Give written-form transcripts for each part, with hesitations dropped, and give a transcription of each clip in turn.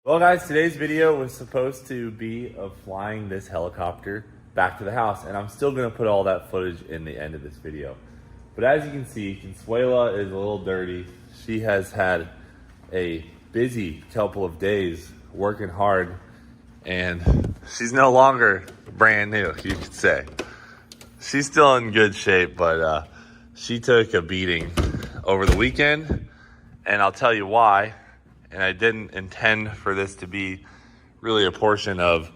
Well guys, today's video was supposed to be of flying this helicopter back to the house, and I'm still gonna put all that footage in the end of this video. But as you can see, Consuela is a little dirty. She has had a busy couple of days working hard, and she's no longer brand new, you could say. She's still in good shape, but she took a beating over the weekend, and I'll tell you why. And I didn't intend for this to be really a portion of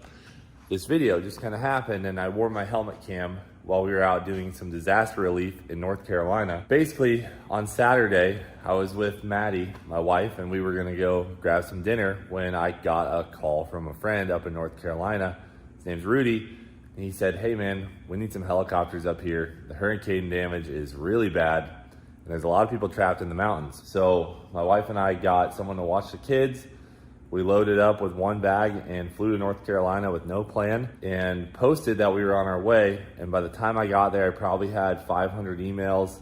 this video. It just kind of happened, and I wore my helmet cam while we were out doing some disaster relief in North Carolina. Basically, on Saturday, I was with Maddie, my wife, and we were gonna go grab some dinner when I got a call from a friend up in North Carolina. His name's Rudy, and he said, hey man, we need some helicopters up here. The hurricane damage is really bad, and there's a lot of people trapped in the mountains. So my wife and I got someone to watch the kids. We loaded up with one bag and flew to North Carolina with no plan and posted that we were on our way. And by the time I got there, I probably had 500 emails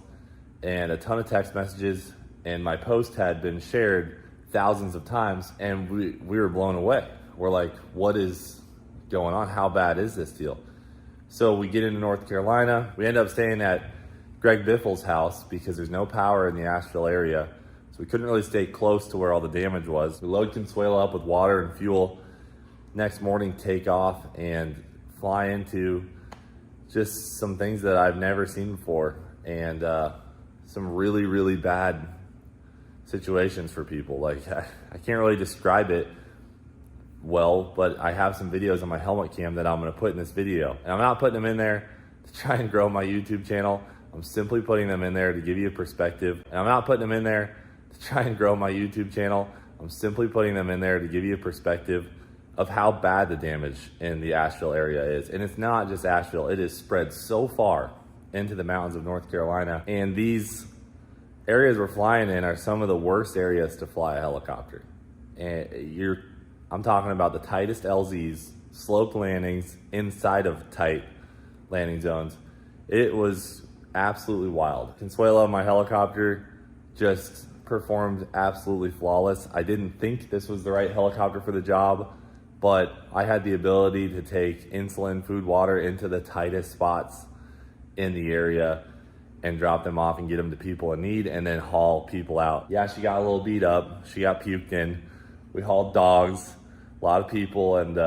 and a ton of text messages, and my post had been shared thousands of times, and we were blown away. We're like, what is going on? How bad is this deal? So we get into North Carolina. We end up staying at Greg Biffle's house because there's no power in the Asheville area. So we couldn't really stay close to where all the damage was. We load Consuela up with water and fuel. Next morning, take off and fly into just some things that I've never seen before, and some really, really bad situations for people. Like, I can't really describe it well, but I have some videos on my helmet cam that I'm gonna put in this video. And I'm not putting them in there to try and grow my YouTube channel. I'm simply putting them in there to give you a perspective. And I'm not putting them in there to try and grow my YouTube channel. I'm simply putting them in there to give you a perspective of how bad the damage in the Asheville area is. And it's not just Asheville, it is spread so far into the mountains of North Carolina. And these areas we're flying in are some of the worst areas to fly a helicopter. And I'm talking about the tightest LZs, sloped landings inside of tight landing zones. It was absolutely wild. Consuela, my helicopter, just performed absolutely flawless. I didn't think this was the right helicopter for the job, but I had the ability to take insulin, food, water into the tightest spots in the area and drop them off and get them to people in need, and then haul people out. Yeah, she got a little beat up. She got puked in. We hauled dogs, a lot of people, and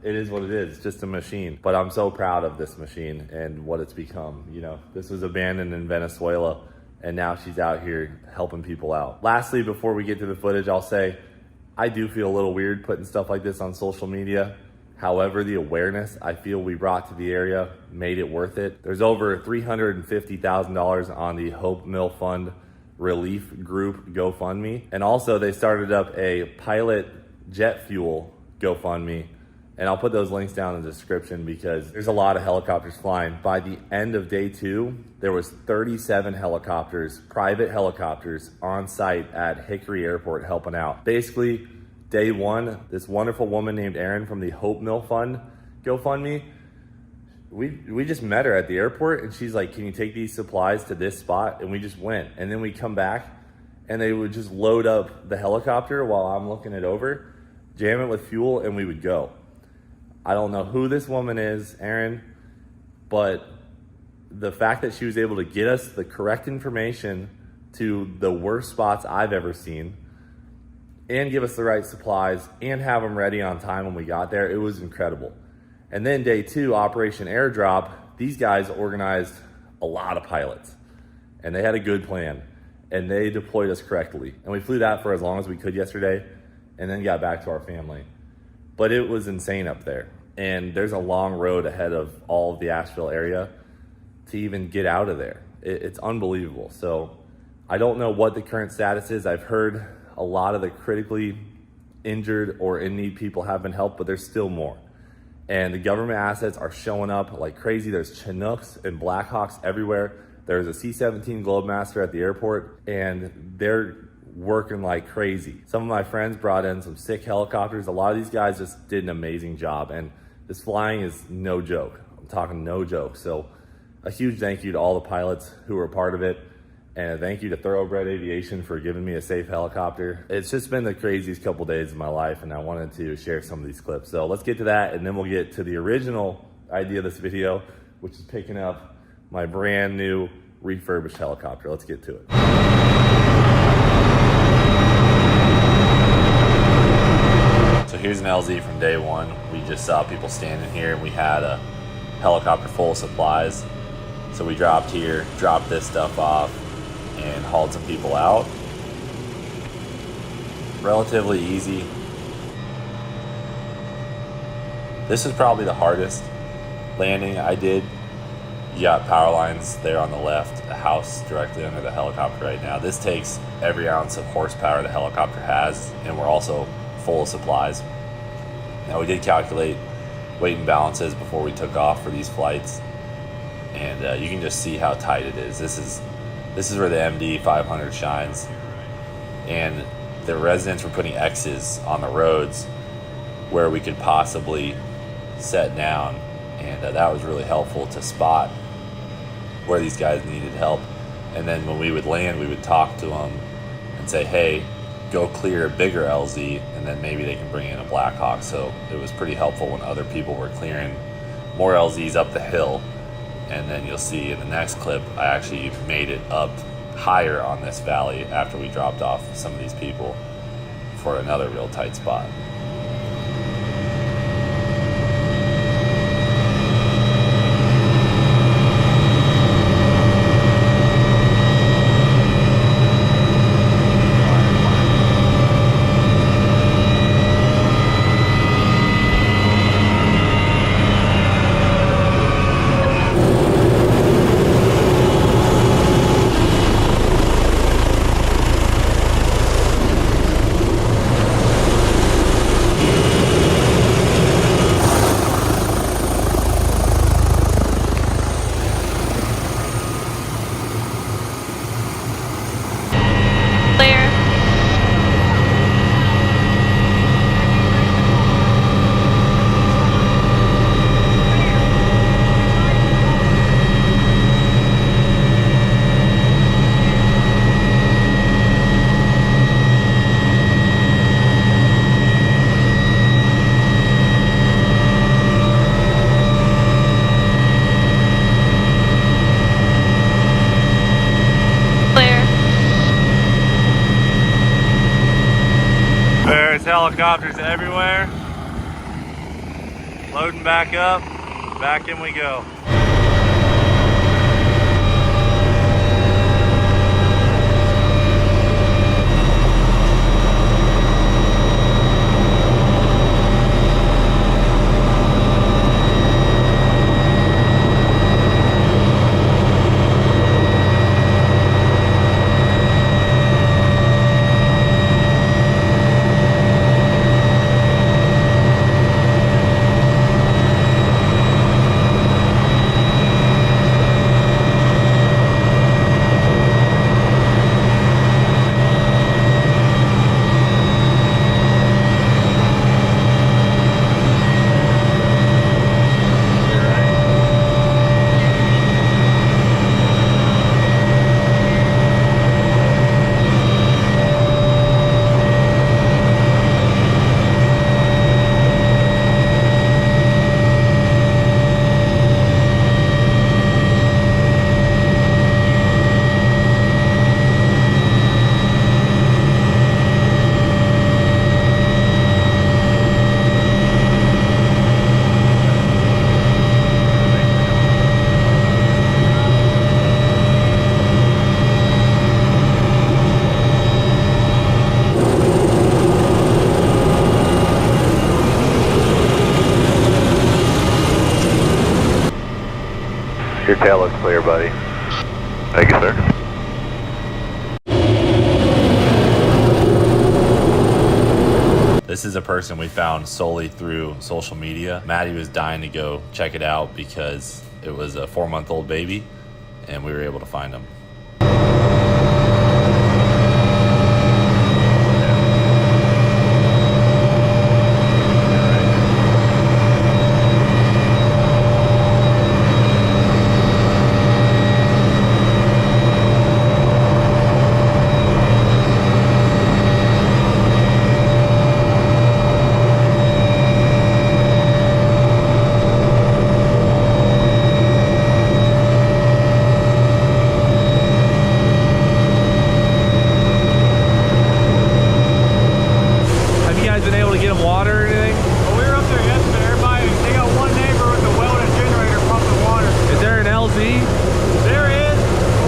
it is what it is. It's just a machine. But I'm so proud of this machine and what it's become. You know, this was abandoned in Venezuela, and now she's out here helping people out. Lastly, before we get to the footage, I'll say I do feel a little weird putting stuff like this on social media. However, the awareness I feel we brought to the area made it worth it. There's over $350,000 on the Hope Mill Fund Relief Group GoFundMe. And also they started up a pilot jet fuel GoFundMe. And I'll put those links down in the description because there's a lot of helicopters flying. By the end of day 2, there was 37 helicopters, private helicopters, on site at Hickory Airport helping out. Basically, day 1, this wonderful woman named Erin from the Hope Mill Fund GoFundMe, we just met her at the airport, and she's like, can you take these supplies to this spot? And we just went. And then we come back, and they would just load up the helicopter while I'm looking it over, jam it with fuel, and we would go. I don't know who this woman is, Erin, but the fact that she was able to get us the correct information to the worst spots I've ever seen and give us the right supplies and have them ready on time when we got there, it was incredible. And then day 2, Operation Airdrop, these guys organized a lot of pilots, and they had a good plan, and they deployed us correctly. And we flew that for as long as we could yesterday, and then got back to our family. But it was insane up there. And there's a long road ahead of all of the Asheville area to even get out of there. It's unbelievable. So I don't know what the current status is. I've heard a lot of the critically injured or in need people have been helped, but there's still more. And the government assets are showing up like crazy. There's Chinooks and Blackhawks everywhere. There's a C-17 Globemaster at the airport, and they're working like crazy. Some of my friends brought in some sick helicopters. A lot of these guys just did an amazing job, and this flying is no joke. I'm talking no joke. So a huge thank you to all the pilots who were a part of it. And thank you to Thoroughbred Aviation for giving me a safe helicopter. It's just been the craziest couple days of my life, and I wanted to share some of these clips. So let's get to that, and then we'll get to the original idea of this video, which is picking up my brand new refurbished helicopter. Let's get to it. So here's an LZ from day one. We just saw people standing here, and we had a helicopter full of supplies. So we dropped here, dropped this stuff off, and hauled some people out. Relatively easy. This is probably the hardest landing I did. You got power lines there on the left, a house directly under the helicopter right now. This takes every ounce of horsepower the helicopter has, and we're also full of supplies. Now we did calculate weight and balances before we took off for these flights, and you can just see how tight it is. This is where the MD 500 shines, and the residents were putting X's on the roads where we could possibly set down, and that was really helpful to spot where these guys needed help. And then when we would land, we would talk to them and say, hey, go clear a bigger LZ, and then maybe they can bring in a Black Hawk. So it was pretty helpful when other people were clearing more LZs up the hill. And then you'll see in the next clip, I actually made it up higher on this valley after we dropped off some of these people for another real tight spot. Helicopters everywhere. Loading back up. Back in we go. Your tail looks clear, buddy. Thank you, sir. This is a person we found solely through social media. Maddie was dying to go check it out because it was a 4-month-old baby, and we were able to find him. to get them water or anything? Well, we were up there yesterday. Everybody, they got one neighbor with a welded generator pumping water. Is there an LZ? There is.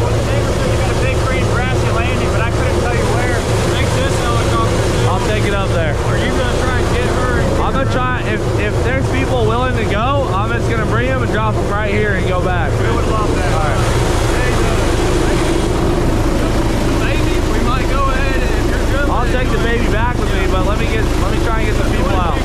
Well, the neighbor said you got a big green grassy landing, but I couldn't tell you where. Take this helicopter too. I'll take it up there. Are you gonna try and get her? I'm gonna try. If there's people willing to go, I'm just gonna bring them and drop them right here and go back. We would love that. All right. Hey, the baby, we might go ahead and if you're good. I'll take the baby back with me, but let me try and get some people out.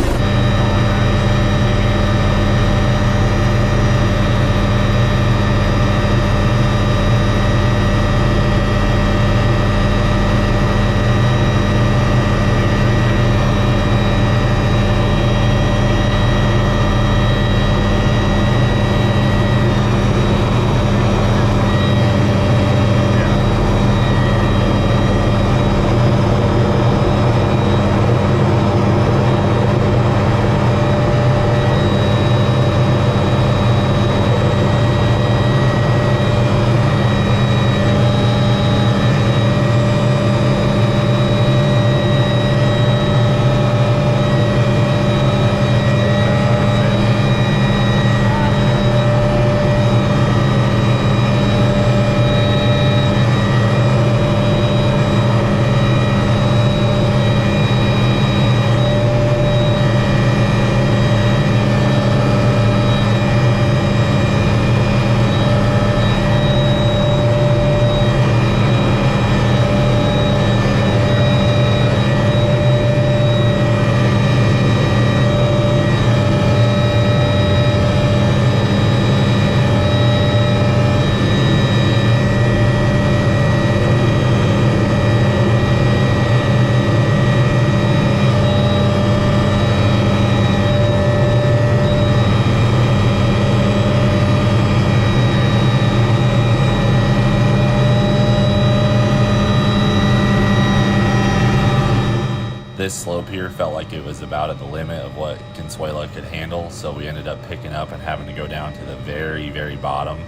This slope here felt like it was about at the limit of what Consuela could handle, so we ended up picking up and having to go down to the very, very bottom.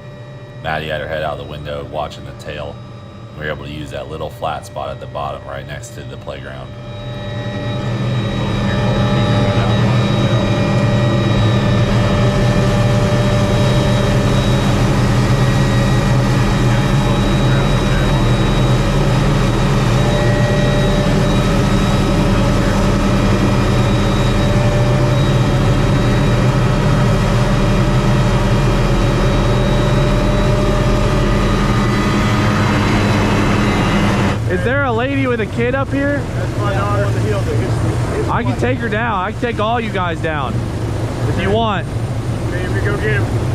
Maddie had her head out the window watching the tail. We were able to use that little flat spot at the bottom right next to the playground. Is there a lady with a kid up here? That's my daughter. I can take her down. I can take all you guys down if you want. Okay, we go get him.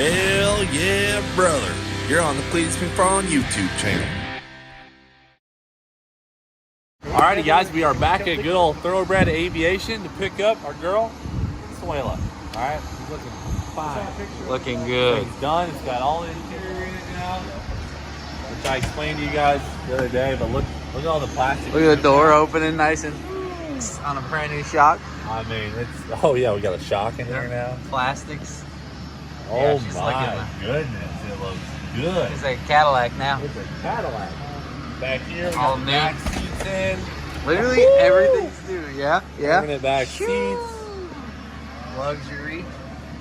Hell yeah, brother. You're on the Cleetus McFarland YouTube channel. Alrighty guys, we are back at good old Thoroughbred Aviation to pick up our girl, Suela. Alright, she's looking fine. Looking good. It's done, it's got all the interior in it now, which I explained to you guys the other day, but look at all the plastic. Look at the door opening nice and on a brand new shock. I mean, it's, oh yeah, we got a shock in here now. Plastics. Oh Yeah, my goodness, it looks good. It's like a Cadillac now. It's a Cadillac. Back here, we All got the new. back seats in. Literally everything's new. Yeah, yeah. Permanent back seats. Luxury.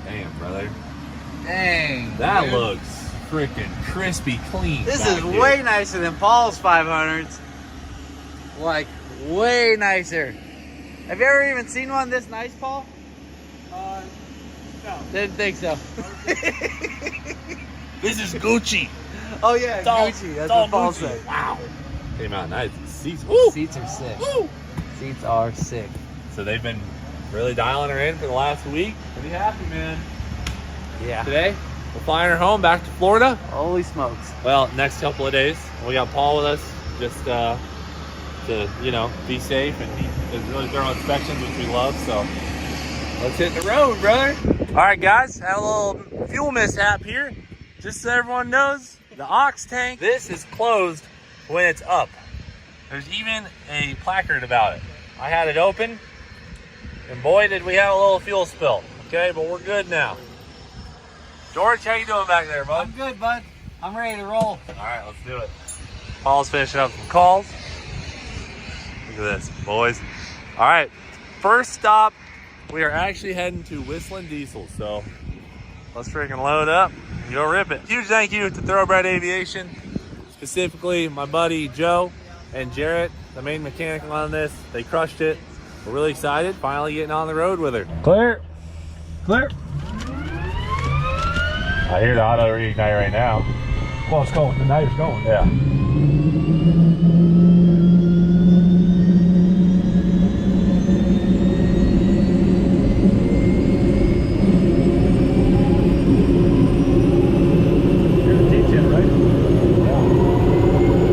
Damn, brother. Dang. That dude. looks freaking crispy clean. This back is here. way nicer than Paul's 500s. Way nicer. Have you ever even seen one this nice, Paul? No. Didn't think so. This is Gucci. Oh yeah, all- Gucci. That's it's all what Paul Gucci. said. Wow. Came out nice. Seats. Woo. Seats are sick. Woo. Seats are sick. So they've been really dialing her in for the last week. Pretty happy, man. Yeah. Today, we're flying her home back to Florida. Holy smokes. Well, next couple of days. We got Paul with us just to, you know, be safe and he does really thorough inspections, which we love. So let's hit the road, brother. All right, guys, had a little fuel mishap here. Just so everyone knows, the aux tank, this is closed when it's up. There's even a placard about it. I had it open, and boy, did we have a little fuel spill. Okay, but we're good now. George, how you doing back there, bud? I'm good, bud. I'm ready to roll. All right, let's do it. Paul's finishing up some calls. Look at this, boys. All right, first stop, we are actually heading to Whistling Diesel. So let's freaking load up and go rip it. Huge thank you to Thoroughbred Aviation, specifically my buddy Joe and Jarrett, the main mechanic on this. They crushed it. We're really excited, finally getting on the road with her. Clear, clear. I hear the auto reignite right now. Well, it's going. The night is going. Yeah. You're the DJ, right? Yeah.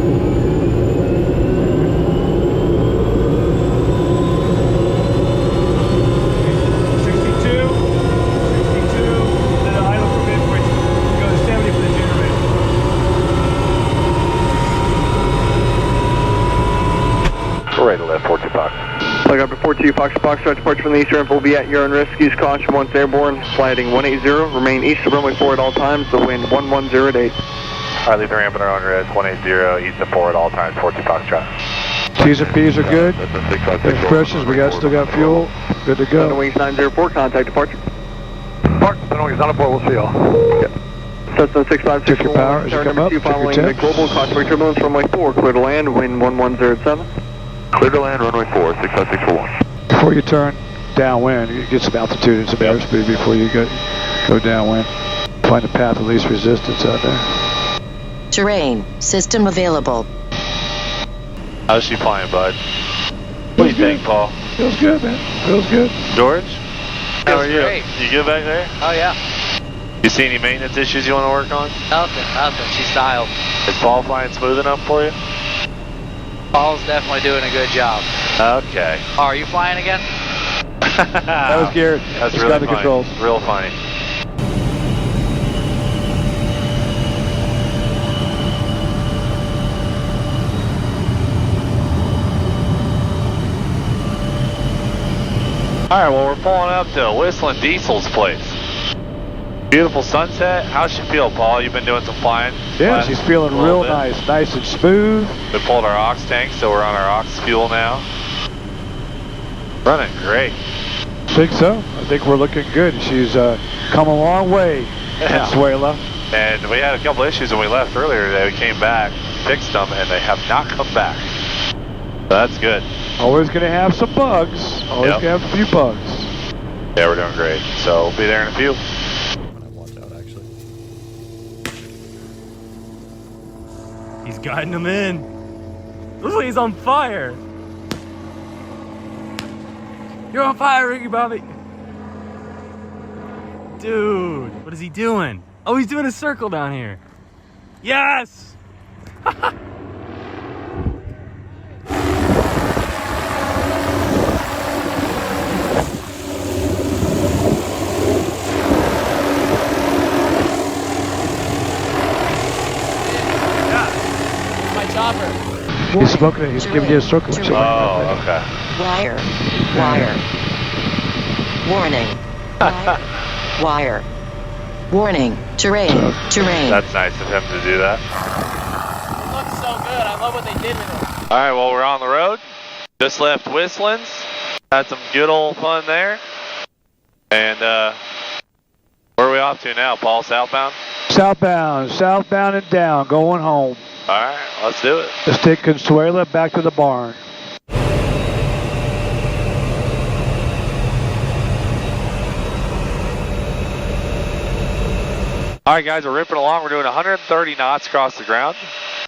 62, and then the idle from in, which goes 70 for the generator. Right to left, 42 Fox. Flag up to 42 Fox, start departure from the east ramp will be at your own risk. Use caution once airborne. Fly heading 180, remain east of runway 4 at all times, the wind 110 at 8. Alright, leave the ramp at our own risk, 180, east of 4 at all times, 42 Fox traffic. T's and P's are good. Expressions, still got fuel. Good to Thunder go. Wings 904, contact departure. Park, Thunder Wings on board, we'll see y'all. Cessna 6564, Check your power as you come up. 2 Check your following the temps. global, cautionary turbulence, runway 4, clear to land, wind 1107. Clear to land, runway 4, 65641. Before you turn downwind, you get some altitude and some airspeed before you go downwind. Find a path of least resistance out there. Terrain, system available. How's she flying, bud? What do you think, Paul? Feels good, man. Feels good. George? How are you? Great. You good back there? Oh yeah. You see any maintenance issues you want to work on? Nothing. She's dialed. Is Paul flying smooth enough for you? Paul's definitely doing a good job. Okay. Oh, are you flying again? That was Garrett. That's He's really got the funny. controls. Real funny. Alright, well, we're pulling up to Whistling Diesel's place. Beautiful sunset. How's she feel, Paul? You've been doing some flying? Yeah, last she's feeling little real bit. nice and smooth. We pulled our aux tank, so we're on our aux fuel now. Running great. I think so. I think we're looking good. She's come a long way, Yeah. Consuela. And we had a couple issues when we left earlier today. We came back, fixed them, and they have not come back. So that's good. Always going to have some bugs. Always Yep. going to have a few bugs. Yeah, we're doing great. So we'll be there in a few. Watch out, actually. He's guiding them in. Looks like he's on fire. You're on fire, Ricky Bobby. Dude, what is he doing? Oh, he's doing a circle down here. Yes! He's smoking it. He's giving you a circle. Oh, okay. Wire. Wire. Warning. Wire. Warning. Terrain. Terrain. That's nice of him to do that. It looks so good. I love what they did with it. All right, well, we're on the road. Just left Whistlin's. Had some good old fun there. And where are we off to now, Paul? Southbound? Southbound and down, going home. All right, let's do it. Let's take Consuela back to the barn. All right, guys, we're ripping along. We're doing 130 knots across the ground,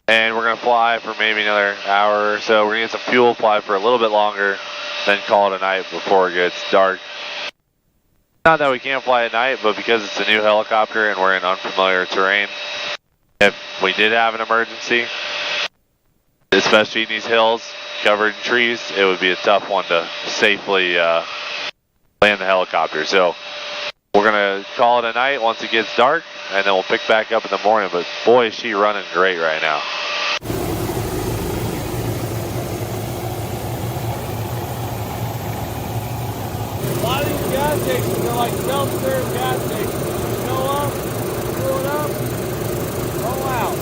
and we're going to fly for maybe another hour or so. We're going to get some fuel, fly for a little bit longer, then call it a night before it gets dark. Not that we can't fly at night, but because it's a new helicopter and we're in unfamiliar terrain, if we did have an emergency, especially in these hills covered in trees, it would be a tough one to safely land the helicopter. So we're going to call it a night once it gets dark, and then we'll pick back up in the morning. But boy, is she running great right now. A lot of these gas stations are like self-serve gas stations. You go up, pull it up, roll out.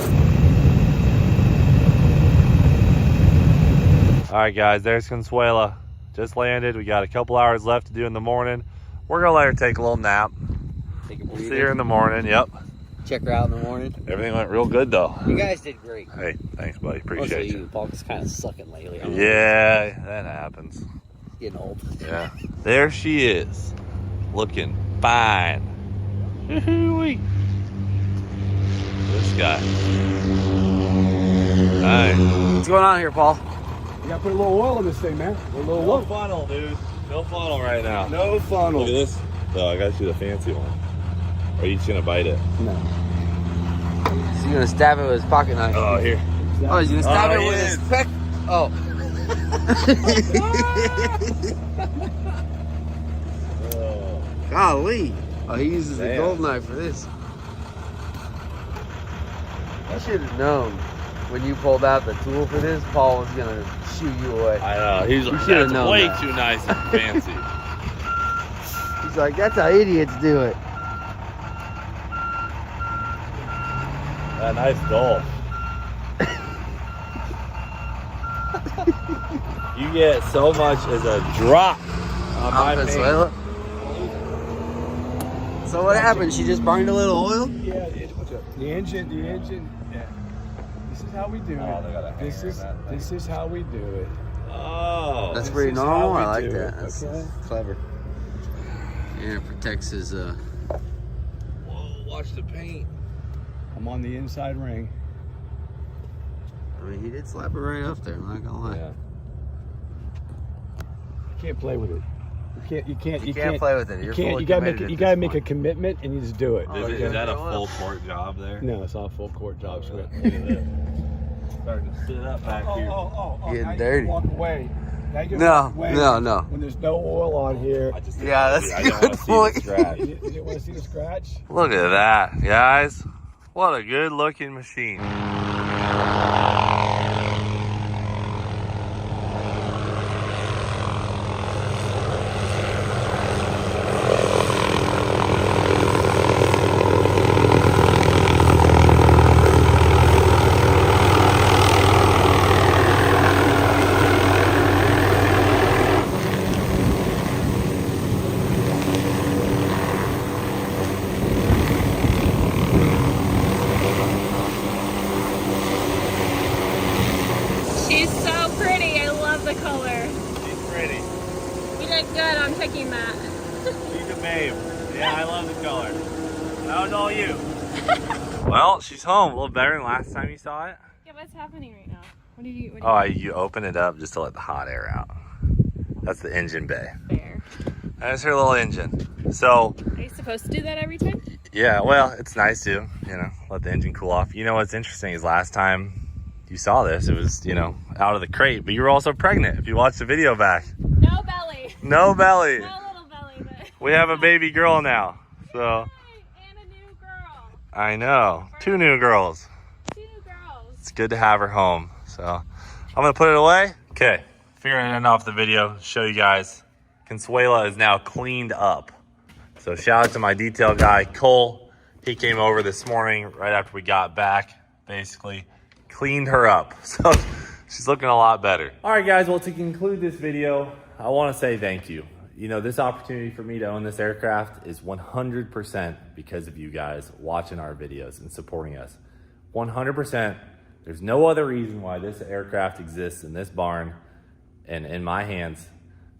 All right, guys, there's Consuela. Just landed. We got a couple hours left to do in the morning. We're gonna let her take a little nap. Take a We'll breather. see her in the morning. Yep. Check her out in the morning. Everything went real good though. You guys did great. Hey, thanks, buddy. Mostly Appreciate you. Paul's kind of sucking lately. I don't know. Yeah, that happens. Getting old. Yeah. There she is, looking fine. Woo-hoo-wee. This guy. Nice. What's going on here, Paul? You gotta put a little oil in this thing, man. A little No funnel, dude. No funnel right now. No funnel. Look at this. Oh, I gotta do the fancy one. Or are you just gonna bite it? No. Is he gonna stab it with his pocket knife? Oh, here. Oh, he's gonna stab it he with is. his peck. Oh. Golly. Oh, he uses a Damn. gold knife for this. I should have known when you pulled out the tool for this, Paul was gonna shoo you away. I know. He's You like, should've that's known way that." too nice and fancy. He's like, that's how idiots do it. That nice dull. You get so much as a drop on my paint. Venezuela. So what happened? She just burned a little oil? Yeah, the engine, yeah. This is how we do Oh, they got a it. hanger in that This is how we do it. Oh. That's This pretty is how normal. we I like do that. it, That's okay? clever. Yeah, it protects his Whoa, watch the paint. I'm on the inside ring. I mean, he did slap it right up there, I'm not gonna lie. Yeah. You can't play with it. You can't play with it. You're fully you gotta committed make it, at you gotta this make a point. commitment and you just do it. Oh, Is, okay. is that a Well. full court job there? No, it's not a full court job, Oh, Swift. really? Look at this. Starting to sit up back here. Getting now you dirty. Walk away. Now you No, walk away no. When there's no oil on here. I just Yeah, that's I a didn't good want to see point. the scratch. You didn't want to see the scratch? Look at that, guys. What a good looking machine. She's so pretty. I love the color. She's pretty. You did good on picking that. She's a babe. Yeah, I love the color. That was all you. Well, she's home. A little better than last time you saw it. Yeah, what's happening right now? What do you? Oh, you open it up just to let the hot air out. That's the engine bay. Fair. That's her little engine. So, Are you supposed to do that every time? Yeah, well, it's nice to, let the engine cool off. You know what's interesting is last time you saw this, it was, out of the crate, but you were also pregnant. If you watch the video back. No belly. No belly. No little belly, but We have a baby girl now, so. and a new girl. I know, 2 new girls. 2 girls. It's good to have her home, so I'm gonna put it away. Okay, figuring to end off the video, show you guys. Consuela is now cleaned up. So shout out to my detail guy, Cole. He came over this morning right after we got back, basically cleaned her up. So she's looking a lot better. All right, guys, well, to conclude this video, I want to say thank you. This opportunity for me to own this aircraft is 100% because of you guys watching our videos and supporting us. 100%. There's no other reason why this aircraft exists in this barn and in my hands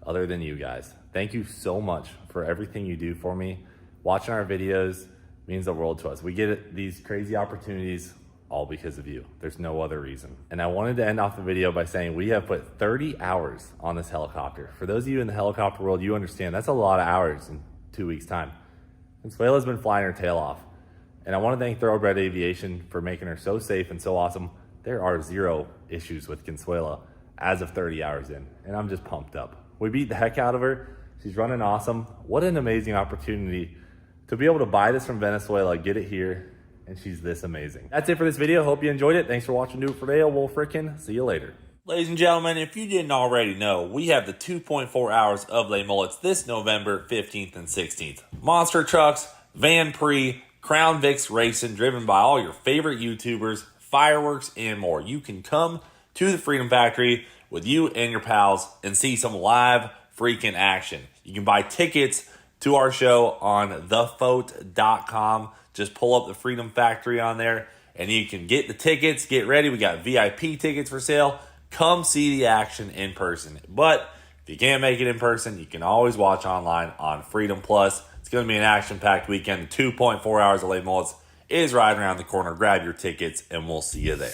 other than you guys. Thank you so much for everything you do for me. Watching our videos means the world to us. We get these crazy opportunities all because of you. There's no other reason. And I wanted to end off the video by saying we have put 30 hours on this helicopter. For those of you in the helicopter world, you understand that's a lot of hours in 2 weeks' time. Consuela's been flying her tail off. And I want to thank Thoroughbred Aviation for making her so safe and so awesome. There are 0 issues with Consuela as of 30 hours in, and I'm just pumped up. We beat the heck out of her. She's running awesome. What an amazing opportunity to be able to buy this from Venezuela, get it here, and she's this amazing. That's it for this video. Hope you enjoyed it. Thanks for watching. Do it for today. We'll frickin' see you later. Ladies and gentlemen, if you didn't already know, we have the 2.4 hours of Les Mullets this November 15th and 16th. Monster trucks, Van Prix, Crown Vics racing, driven by all your favorite YouTubers, fireworks, and more. You can come to the Freedom Factory with you and your pals and see some live freaking action. You can buy tickets to our show on thefote.com. Just pull up the Freedom Factory on there and you can get the tickets. Get ready. We got VIP tickets for sale. Come see the action in person. But if you can't make it in person, you can always watch online on Freedom Plus. It's going to be an action-packed weekend. 2.4 hours of Les Mullets is right around the corner. Grab your tickets and we'll see you there.